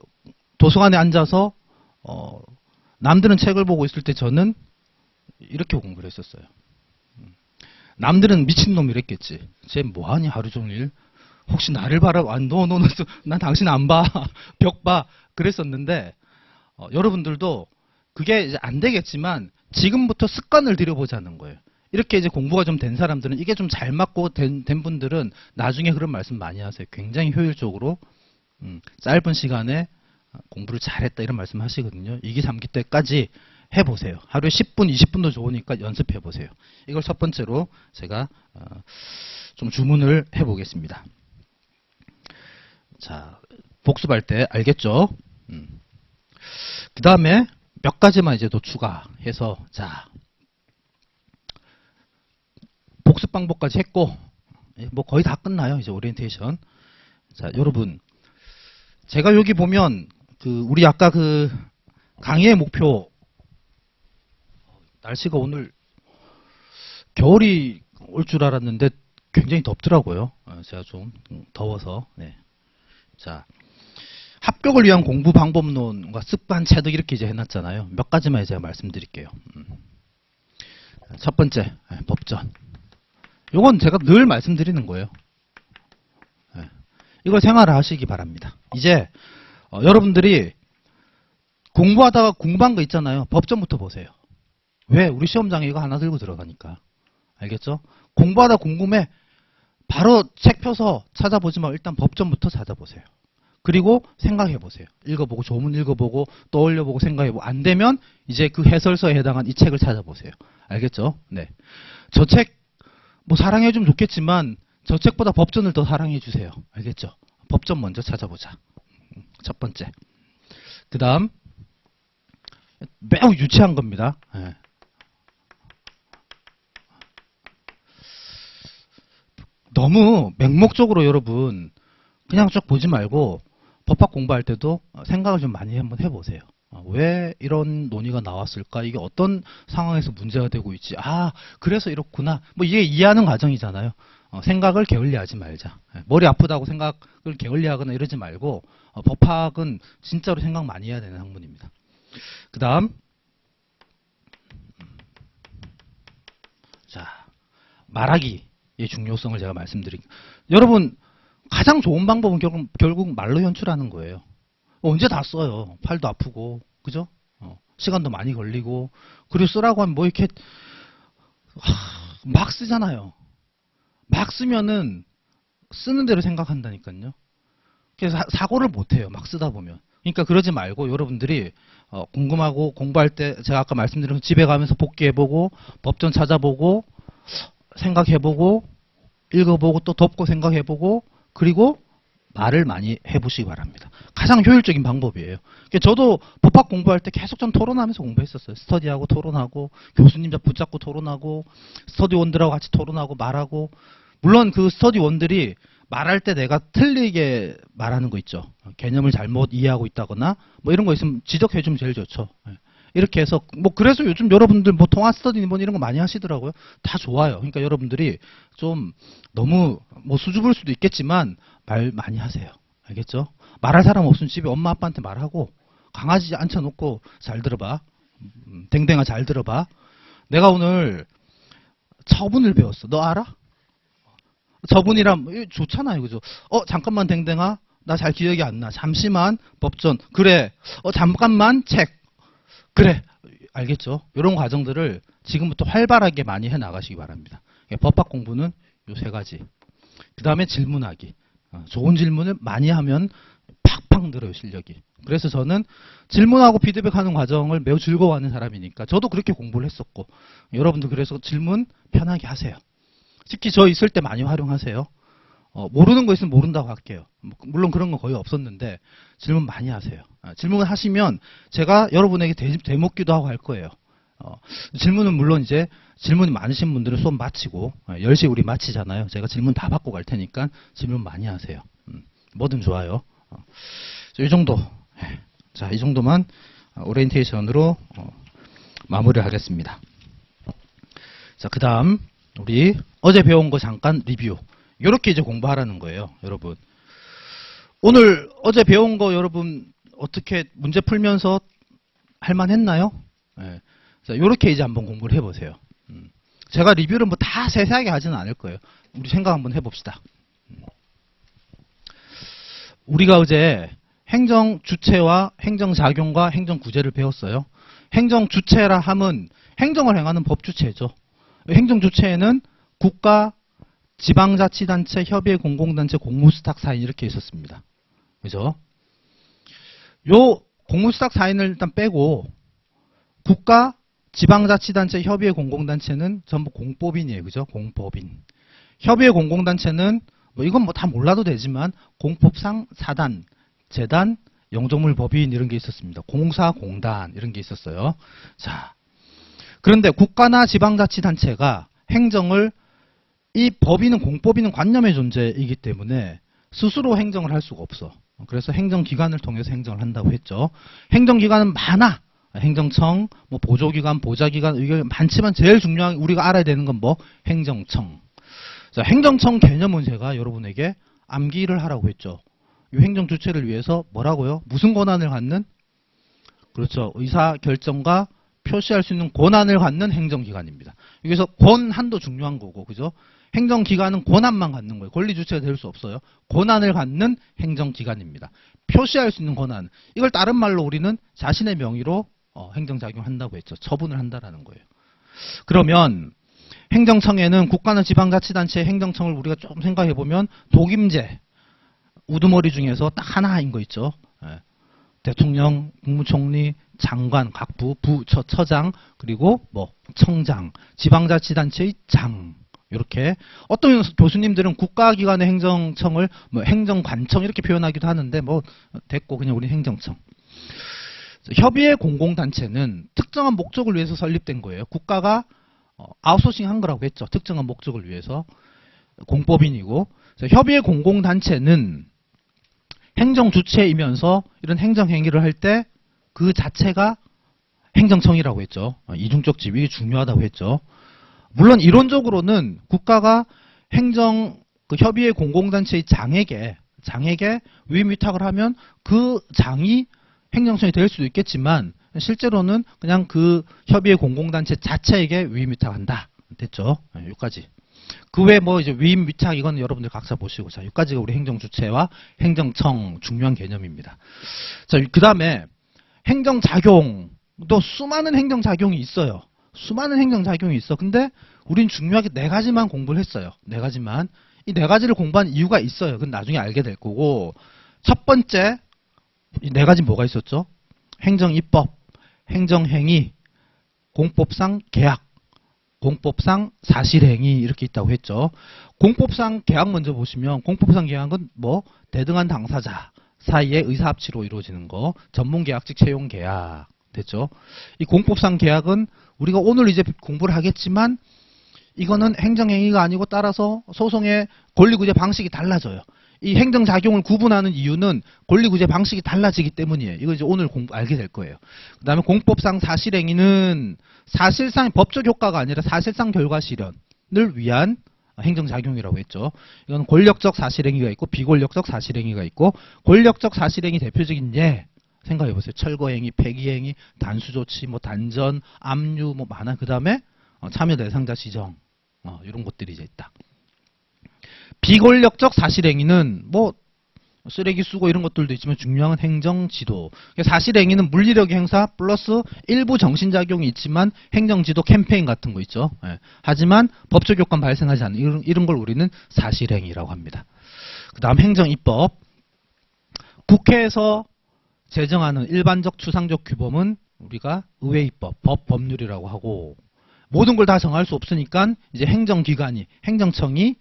도서관에 앉아서 남들은 책을 보고 있을 때 저는 이렇게 공부를 했었어요. 남들은 미친놈 이랬겠지. 쟤 뭐하니 하루 종일. 혹시 나를 봐라. 난 당신 안 봐. 벽 봐. 그랬었는데 여러분들도 그게 이제 안 되겠지만 지금부터 습관을 들여보자는 거예요. 이렇게 이제 공부가 좀 된 사람들은 이게 좀 잘 맞고 된 분들은 나중에 그런 말씀 많이 하세요. 굉장히 효율적으로 짧은 시간에 공부를 잘했다 이런 말씀 하시거든요. 2기, 3기 때까지 해보세요. 하루에 10분, 20분도 좋으니까 연습해보세요. 이걸 첫 번째로 제가 좀 주문을 해보겠습니다. 자, 복습할 때 알겠죠? 그 다음에 몇 가지만 이제 더 추가해서 자 복습 방법까지 했고 뭐 거의 다 끝나요. 이제 오리엔테이션. 자, 여러분 제가 여기 보면 우리 아까 강의의 목표 날씨가 오늘 겨울이 올 줄 알았는데 굉장히 덥더라고요. 제가 좀 더워서. 네. 자, 합격을 위한 공부 방법론과 습관 체득 이렇게 이제 해놨잖아요. 몇 가지만 제가 말씀드릴게요. 첫 번째, 법전. 요건 제가 늘 말씀드리는 거예요. 이걸 생활하시기 바랍니다. 이제 여러분들이 공부하다가 궁금한 거 있잖아요. 법전부터 보세요. 왜? 우리 시험장에 이거 하나 들고 들어가니까. 알겠죠? 공부하다 궁금해. 바로 책 펴서 찾아보지 말고 일단 법전부터 찾아보세요. 그리고 생각해보세요. 읽어보고 조문 읽어보고 떠올려보고 생각해보고 안 되면 이제 그 해설서에 해당한 이 책을 찾아보세요. 알겠죠? 네. 저 책 뭐 사랑해주면 좋겠지만 저 책보다 법전을 더 사랑해주세요. 알겠죠? 법전 먼저 찾아보자. 첫 번째. 그 다음 매우 유치한 겁니다. 네. 너무 맹목적으로 여러분 그냥 쭉 보지 말고 법학 공부할 때도 생각을 좀 많이 한번 해보세요. 왜 이런 논의가 나왔을까? 이게 어떤 상황에서 문제가 되고 있지? 아, 그래서 이렇구나. 뭐 이게 이해하는 과정이잖아요. 생각을 게을리하지 말자. 머리 아프다고 생각을 게을리하거나 이러지 말고 법학은 진짜로 생각 많이 해야 되는 학문입니다. 그 다음 자, 말하기의 중요성을 제가 말씀드릴게요. 여러분 가장 좋은 방법은 결국 말로 연출하는 거예요. 언제 다 써요. 팔도 아프고, 그죠? 시간도 많이 걸리고, 그리고 쓰라고 하면 뭐 이렇게, 막 쓰잖아요. 막 쓰면은, 쓰는 대로 생각한다니까요. 그래서 사고를 못 해요. 막 쓰다 보면. 그러니까 그러지 말고, 여러분들이, 궁금하고, 공부할 때, 제가 아까 말씀드린 것 집에 가면서 복기해보고, 법전 찾아보고, 생각해보고, 읽어보고, 또 덮고 생각해보고, 그리고, 말을 많이 해보시기 바랍니다. 가장 효율적인 방법이에요. 저도 법학 공부할 때 계속 전 토론하면서 공부했었어요. 스터디하고 토론하고 교수님 붙잡고 토론하고 스터디원들하고 같이 토론하고 말하고 물론 그 스터디원들이 말할 때 내가 틀리게 말하는 거 있죠. 개념을 잘못 이해하고 있다거나 뭐 이런 거 있으면 지적해주면 제일 좋죠. 이렇게 해서 뭐 그래서 요즘 여러분들 뭐 통화 스터디 뭐 이런 거 많이 하시더라고요. 다 좋아요. 그러니까 여러분들이 좀 너무 뭐 수줍을 수도 있겠지만 말 많이 하세요. 알겠죠? 말할 사람 없으면 집에 엄마 아빠한테 말하고 강아지 앉혀놓고 잘 들어봐. 댕댕아 잘 들어봐. 내가 오늘 처분을 배웠어. 너 알아? 처분이란 좋잖아요. 그죠? 잠깐만 댕댕아. 나 잘 기억이 안 나. 잠시만 법전. 그래. 잠깐만 책. 그래. 알겠죠? 이런 과정들을 지금부터 활발하게 많이 해나가시기 바랍니다. 법학 공부는 요 세 가지. 그 다음에 질문하기. 좋은 질문을 많이 하면 팍팍 늘어요, 실력이. 그래서 저는 질문하고 피드백하는 과정을 매우 즐거워하는 사람이니까 저도 그렇게 공부를 했었고 여러분도 그래서 질문 편하게 하세요. 특히 저 있을 때 많이 활용하세요. 모르는 거 있으면 모른다고 할게요. 물론 그런 건 거의 없었는데 질문 많이 하세요. 질문을 하시면 제가 여러분에게 대목기도 하고 할 거예요. 질문은 물론 이제 질문이 많으신 분들은 수업 마치고 10시에 우리 마치잖아요. 제가 질문 다 받고 갈 테니까 질문 많이 하세요. 뭐든 좋아요. 이 정도. 자, 이 정도만 오리엔테이션으로 마무리를 하겠습니다. 자, 그 다음 우리 어제 배운 거 잠깐 리뷰. 이렇게 이제 공부하라는 거예요, 여러분. 오늘 어제 배운 거 여러분 어떻게 문제 풀면서 할만했나요? 네. 자, 이렇게 이제 한번 공부를 해보세요. 제가 리뷰를 뭐 다 세세하게 하지는 않을 거예요. 우리 생각 한번 해봅시다. 우리가 어제 행정 주체와 행정 작용과 행정 구제를 배웠어요. 행정 주체라 함은 행정을 행하는 법 주체죠. 행정 주체에는 국가, 지방자치단체, 협의회 공공단체, 공무수탁 사인 이렇게 있었습니다. 그죠? 요 공무수탁 사인을 일단 빼고 국가, 지방자치단체, 협의회 공공단체는 전부 공법인이에요. 그죠? 공법인. 협의회 공공단체는 뭐 이건 뭐 다 몰라도 되지만 공법상 사단, 재단, 영종물 법인 이런 게 있었습니다. 공사, 공단 이런 게 있었어요. 자, 그런데 국가나 지방자치단체가 행정을 이 법인은 공법인은 관념의 존재이기 때문에 스스로 행정을 할 수가 없어. 그래서 행정기관을 통해서 행정을 한다고 했죠. 행정기관은 많아. 행정청, 뭐 보조기관, 보좌기관 이게 많지만 제일 중요한 우리가 알아야 되는 건 뭐? 행정청. 자, 행정청 개념은 제가 여러분에게 암기를 하라고 했죠. 이 행정 주체를 위해서 뭐라고요? 무슨 권한을 갖는? 그렇죠. 의사 결정과 표시할 수 있는 권한을 갖는 행정기관입니다. 여기서 권한도 중요한 거고, 그죠? 행정기관은 권한만 갖는 거예요. 권리 주체가 될 수 없어요. 권한을 갖는 행정기관입니다. 표시할 수 있는 권한. 이걸 다른 말로 우리는 자신의 명의로 행정작용한다고 했죠. 처분을 한다라는 거예요. 그러면 행정청에는 국가나 지방자치단체의 행정청을 우리가 좀 생각해보면 독임제, 우두머리 중에서 딱 하나인 거 있죠. 대통령, 국무총리, 장관, 각부, 처장, 그리고 뭐 청장, 지방자치단체의 장. 이렇게 어떤 교수님들은 국가기관의 행정청을 뭐 행정관청 이렇게 표현하기도 하는데 뭐 됐고 그냥 우리 행정청. 협의회 공공단체는 특정한 목적을 위해서 설립된 거예요. 국가가 아웃소싱 한 거라고 했죠. 특정한 목적을 위해서. 공법인이고. 협의회 공공단체는 행정주체이면서 이런 행정행위를 할 때 그 자체가 행정청이라고 했죠. 이중적 지위가 중요하다고 했죠. 물론 이론적으로는 국가가 협의회 공공단체의 장에게 위임 위탁을 하면 그 장이 행정청이 될 수도 있겠지만 실제로는 그냥 그 협의회 공공단체 자체에게 위임 위탁한다. 됐죠? 여기까지. 그 외에 뭐 이제 위임 위탁 이건 여러분들 각자 보시고 자, 여기까지가 우리 행정주체와 행정청 중요한 개념입니다. 자, 그다음에 행정작용도 수많은 행정작용이 있어요. 수많은 행정작용이 있어. 근데 우린 중요하게 4가지만 공부를 했어요. 4가지만. 이 4가지를 공부한 이유가 있어요. 그건 나중에 알게 될 거고. 첫 번째, 이 4가지 뭐가 있었죠? 행정입법, 행정행위, 공법상 계약, 공법상 사실행위 이렇게 있다고 했죠. 공법상 계약 먼저 보시면 공법상 계약은 뭐 대등한 당사자 사이의 의사합치로 이루어지는 거, 전문계약직 채용계약 됐죠. 이 공법상 계약은 우리가 오늘 이제 공부를 하겠지만 이거는 행정행위가 아니고 따라서 소송의 권리구제 방식이 달라져요. 이 행정작용을 구분하는 이유는 권리구제 방식이 달라지기 때문이에요. 이거 이제 오늘 알게 될 거예요. 그 다음에 공법상 사실행위는 사실상 법적 효과가 아니라 사실상 결과 실현을 위한 행정작용이라고 했죠. 이건 권력적 사실행위가 있고 비권력적 사실행위가 있고 권력적 사실행위 대표적인 예 생각해보세요. 철거행위, 폐기행위, 단수조치, 뭐 단전, 압류 뭐 많아. 그 다음에 참여 대상자 지정 이런 것들이 이제 있다. 비권력적 사실행위는 뭐 쓰레기 쓰고 이런 것들도 있지만 중요한 건 행정지도. 사실행위는 물리력 행사 플러스 일부 정신작용이 있지만 행정지도 캠페인 같은 거 있죠. 예. 하지만 법적 효과는 발생하지 않는 이런 걸 우리는 사실행위라고 합니다. 그 다음 행정입법. 국회에서 제정하는 일반적 추상적 규범은 우리가 의회입법, 법률이라고 하고 모든 걸 다 정할 수 없으니까 이제 행정기관이, 행정청이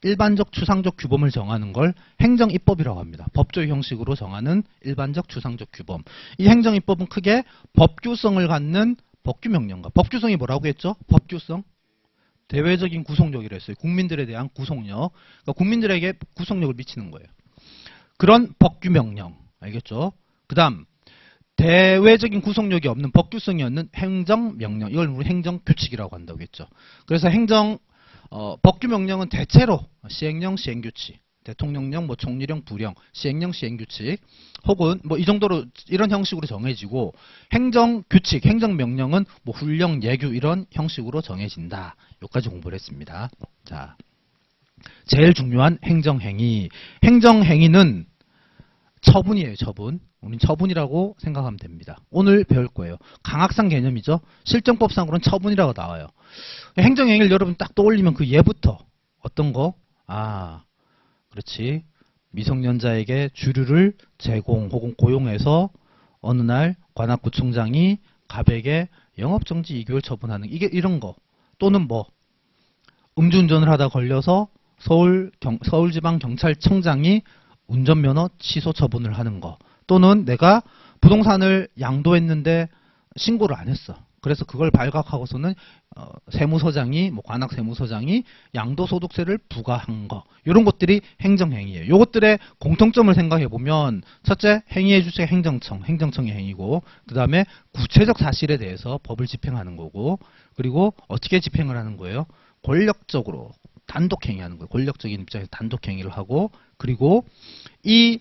일반적 추상적 규범을 정하는 걸 행정입법이라고 합니다. 법조의 형식으로 정하는 일반적 추상적 규범. 이 행정입법은 크게 법규성을 갖는 법규명령과 법규성이 뭐라고 했죠? 법규성 대외적인 구속력이라 했어요. 국민들에 대한 구속력. 그러니까 국민들에게 구속력을 미치는 거예요. 그런 법규명령. 알겠죠? 그 다음 대외적인 구속력이 없는 법규성이 없는 행정명령. 이걸 우리 행정규칙이라고 한다고 했죠. 그래서 법규명령은 대체로 시행령, 시행규칙, 대통령령, 뭐 총리령, 부령, 시행령, 시행규칙 혹은 뭐 이 정도로 이런 형식으로 정해지고 행정규칙, 행정명령은 뭐 훈령, 예규 이런 형식으로 정해진다. 여기까지 공부를 했습니다. 자, 제일 중요한 행정행위. 행정행위는 처분이에요. 처분. 우린 처분이라고 생각하면 됩니다. 오늘 배울 거예요. 강학상 개념이죠. 실정법상으로는 처분이라고 나와요. 행정행위를 여러분 딱 떠올리면 그 예부터 어떤 거? 그렇지. 미성년자에게 주류를 제공 혹은 고용해서 어느 날 관악구청장이 갑에게 영업정지 2개월 처분하는 이게 이런 거. 또는 뭐 음주운전을 하다 걸려서 서울지방경찰청장이 운전면허 취소 처분을 하는 거. 또는 내가 부동산을 양도했는데 신고를 안 했어. 그래서 그걸 발각하고서는 세무서장이 관악 세무서장이 양도소득세를 부과한 거. 이런 것들이 행정행위예요. 요것들의 공통점을 생각해 보면 첫째 행위의 주체가 행정청의 행위고 그 다음에 구체적 사실에 대해서 법을 집행하는 거고 그리고 어떻게 집행을 하는 거예요? 권력적으로 단독행위하는 거예요. 권력적인 입장에서 단독행위를 하고 그리고 이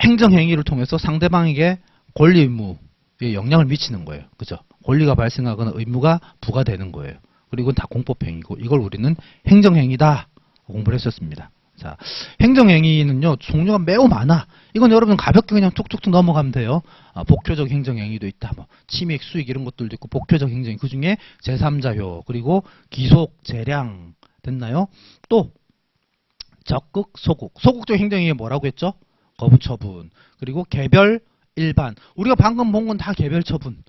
행정행위를 통해서 상대방에게 권리 의무에 영향을 미치는 거예요. 그죠? 권리가 발생하거나 의무가 부과되는 거예요. 그리고 다 공법행위고 이걸 우리는 행정행위다 공부를 했었습니다. 자, 행정행위는요 종류가 매우 많아. 이건 여러분 가볍게 그냥 툭툭툭 넘어가면 돼요. 복효적 행정행위도 있다. 뭐 침익, 수익 이런 것들도 있고 복효적 행정행위 그 중에 제3자효 그리고 기속, 재량 됐나요? 또 적극, 소극적 행정행위 뭐라고 했죠? 거부 처분 그리고 개별, 일반. 우리가 방금 본 건 다 개별 처분.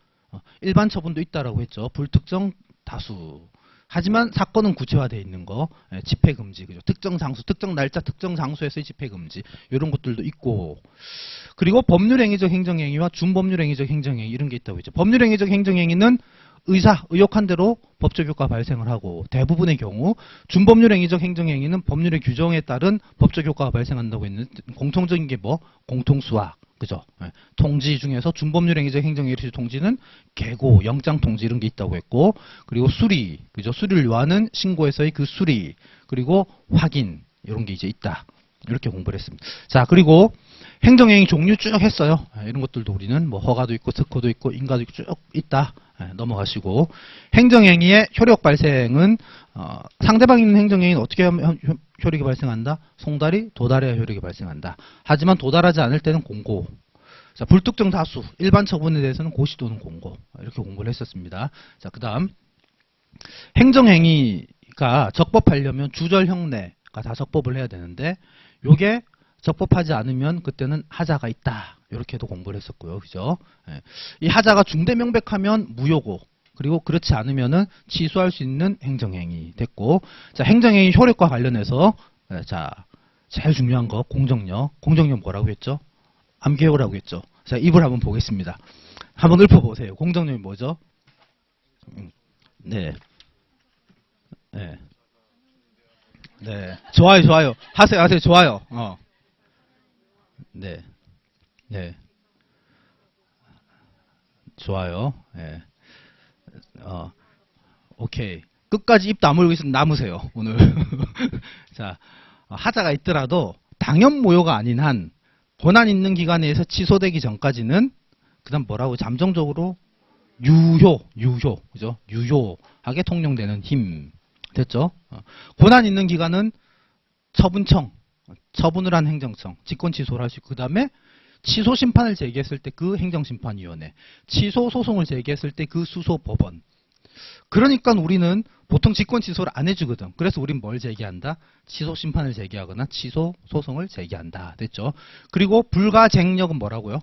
일반 처분도 있다라고 했죠. 불특정 다수. 하지만 사건은 구체화되어 있는 거. 집회 금지. 그죠? 특정 장소, 특정 날짜, 특정 장소에서의 집회 금지. 이런 것들도 있고. 그리고 법률행위적 행정행위와 준법률행위적 행정행위 이런 게 있다고 했죠. 법률행위적 행정행위는 의혹한 대로 법적 효과 발생을 하고 대부분의 경우 준법률행위적 행정행위는 법률의 규정에 따른 법적 효과가 발생한다고 했는데 공통적인 게 뭐? 공통수학. 그죠? 통지 중에서 준법률행위적 행정행위 통지는 계고, 영장통지 이런 게 있다고 했고 그리고 수리, 그죠? 수리를 요하는 신고에서의 그 수리 그리고 확인 이런 게 이제 있다. 이렇게 공부를 했습니다. 자, 그리고 행정행위 종류 쭉 했어요. 이런 것들도 우리는 뭐 허가도 있고 특허도 있고 인가도 있고 쭉 있다. 넘어가시고 행정행위의 효력 발생은 상대방 있는 행정행위는 어떻게 하면 효력이 발생한다? 송달이 도달해야 효력이 발생한다. 하지만 도달하지 않을 때는 공고. 자, 불특정 다수, 일반 처분에 대해서는 고시 또는 공고. 이렇게 공부를 했었습니다. 자, 그 다음 행정행위가 적법하려면 주절형례가 다 적법을 해야 되는데 요게 적법하지 않으면 그때는 하자가 있다. 이렇게도 공부를 했었고요. 그죠? 이 하자가 중대명백하면 무효고 그리고 그렇지 않으면은 취소할 수 있는 행정행위 됐고 자, 행정행위 효력과 관련해서 자, 제일 중요한 거 공정력. 공정력 뭐라고 했죠? 암기해오라고 했죠. 자, 입을 한번 보겠습니다. 한번 읊어보세요. 공정력이 뭐죠? 네. 네. 네. 좋아요. 하세요. 좋아요. 네. 네. 좋아요. 네. 오케이. 끝까지 입 다물고 있으면 남으세요, 오늘. 자, 하자가 있더라도 당연 무효가 아닌 한 권한 있는 기간에서 취소되기 전까지는 그다음 뭐라고 잠정적으로 유효, 그죠? 유효하게 통용되는 힘. 됐죠? 권한 있는 기간은 처분청, 처분을 한 행정청, 직권 취소를 할 수 있고 그 다음에 취소 심판을 제기했을 때 그 행정심판위원회, 취소 소송을 제기했을 때 그 수소법원. 그러니까 우리는 보통 직권 취소를 안 해주거든. 그래서 우린 뭘 제기한다? 취소 심판을 제기하거나 취소 소송을 제기한다. 됐죠? 그리고 불가쟁력은 뭐라고요?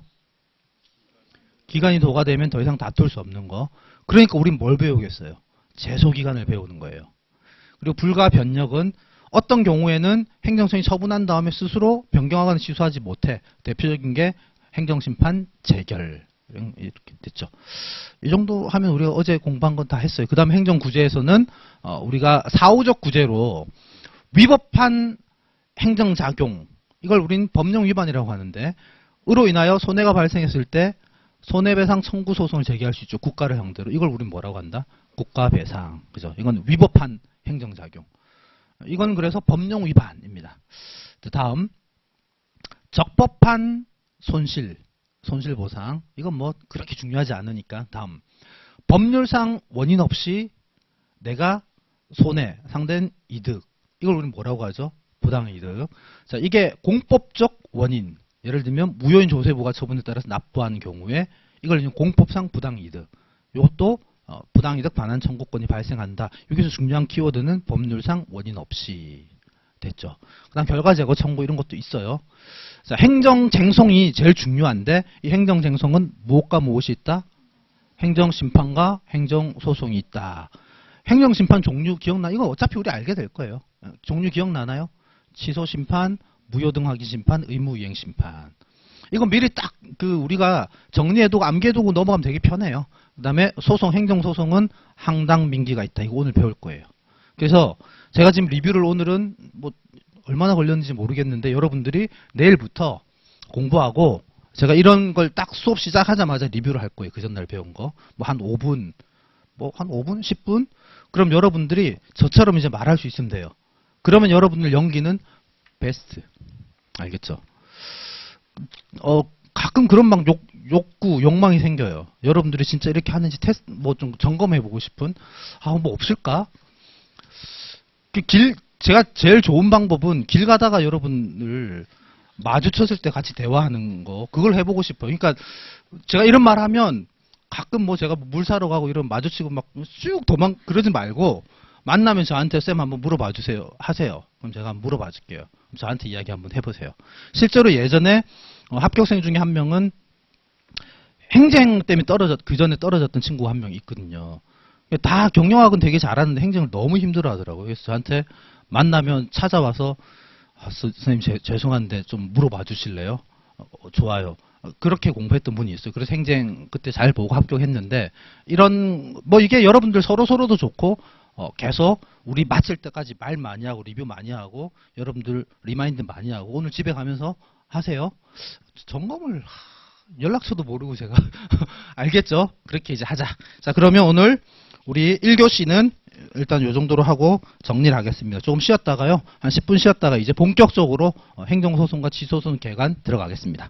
기간이 도과되면 더 이상 다툴 수 없는 거. 그러니까 우린 뭘 배우겠어요? 제소기간을 배우는 거예요. 그리고 불가변력은 어떤 경우에는 행정청이 처분한 다음에 스스로 변경하거나 취소하지 못해. 대표적인 게 행정심판 재결. 이렇게 됐죠. 이 정도 하면 우리가 어제 공부한 건 다 했어요. 그 다음 행정구제에서는 우리가 사후적 구제로 위법한 행정작용, 이걸 우린 법령 위반이라고 하는데, 으로 인하여 손해가 발생했을 때 손해배상 청구 소송을 제기할 수 있죠. 국가를 상대로. 이걸 우린 뭐라고 한다? 국가배상. 그죠? 이건 위법한 행정작용. 이건 그래서 법령 위반입니다. 다음, 적법한 손실보상. 이건 뭐 그렇게 중요하지 않으니까. 다음, 법률상 원인 없이 내가 손해, 상대는 이득. 이걸 우리는 뭐라고 하죠? 부당이득. 자, 이게 공법적 원인. 예를 들면 무효인 조세부가 처분에 따라서 납부한 경우에 이걸 공법상 부당이득. 이것도 부당이득 반환 청구권이 발생한다. 여기서 중요한 키워드는 법률상 원인 없이. 됐죠. 그 다음 결과제거 청구 이런 것도 있어요. 자, 행정쟁송이 제일 중요한데 이 행정쟁송은 무엇과 무엇이 있다? 행정심판과 행정소송이 있다. 행정심판 종류 기억나? 이거 어차피 우리 알게 될 거예요. 종류 기억나나요? 취소심판, 무효등하기심판, 의무이행심판. 이건 미리 딱 우리가 정리해두고 암기해두고 넘어가면 되게 편해요. 그 다음에 소송, 행정소송은 항당민기가 있다. 이거 오늘 배울 거예요. 그래서 제가 지금 리뷰를 오늘은 뭐 얼마나 걸렸는지 모르겠는데 여러분들이 내일부터 공부하고 제가 이런 걸 딱 수업 시작하자마자 리뷰를 할 거예요. 그 전날 배운 거. 뭐 한 5분, 한 5분? 10분? 그럼 여러분들이 저처럼 이제 말할 수 있으면 돼요. 그러면 여러분들 연기는 베스트. 알겠죠? 가끔 그런 막 욕망이 생겨요. 여러분들이 진짜 이렇게 하는지 테스트, 뭐 좀 점검해보고 싶은? 뭐 없을까? 제가 제일 좋은 방법은 길 가다가 여러분을 마주쳤을 때 같이 대화하는 거, 그걸 해보고 싶어요. 그러니까 제가 이런 말 하면 가끔 뭐 제가 물 사러 가고 이러면 마주치고 막 쑥 그러지 말고 만나면 저한테 쌤 한번 물어봐 주세요. 하세요. 그럼 제가 한번 물어봐 줄게요. 저한테 이야기 한번 해보세요. 실제로 예전에 합격생 중에 한 명은 행정 때문에 그 전에 떨어졌던 친구가 한 명 있거든요. 다 경영학은 되게 잘하는데 행정을 너무 힘들어 하더라고요. 그래서 저한테 만나면 찾아와서 선생님 죄송한데 좀 물어봐 주실래요? 좋아요. 그렇게 공부했던 분이 있어요. 그래서 행정 그때 잘 보고 합격했는데 뭐 이게 여러분들 서로도 좋고 계속 우리 마칠 때까지 말 많이 하고 리뷰 많이 하고 여러분들 리마인드 많이 하고 오늘 집에 가면서 하세요. 점검을 연락처도 모르고 제가 알겠죠? 그렇게 이제 하자. 자, 그러면 오늘 우리 1교시는 일단 요 정도로 하고 정리를 하겠습니다. 조금 쉬었다가요. 한 10분 쉬었다가 이제 본격적으로 행정소송과 취소소송 개관 들어가겠습니다.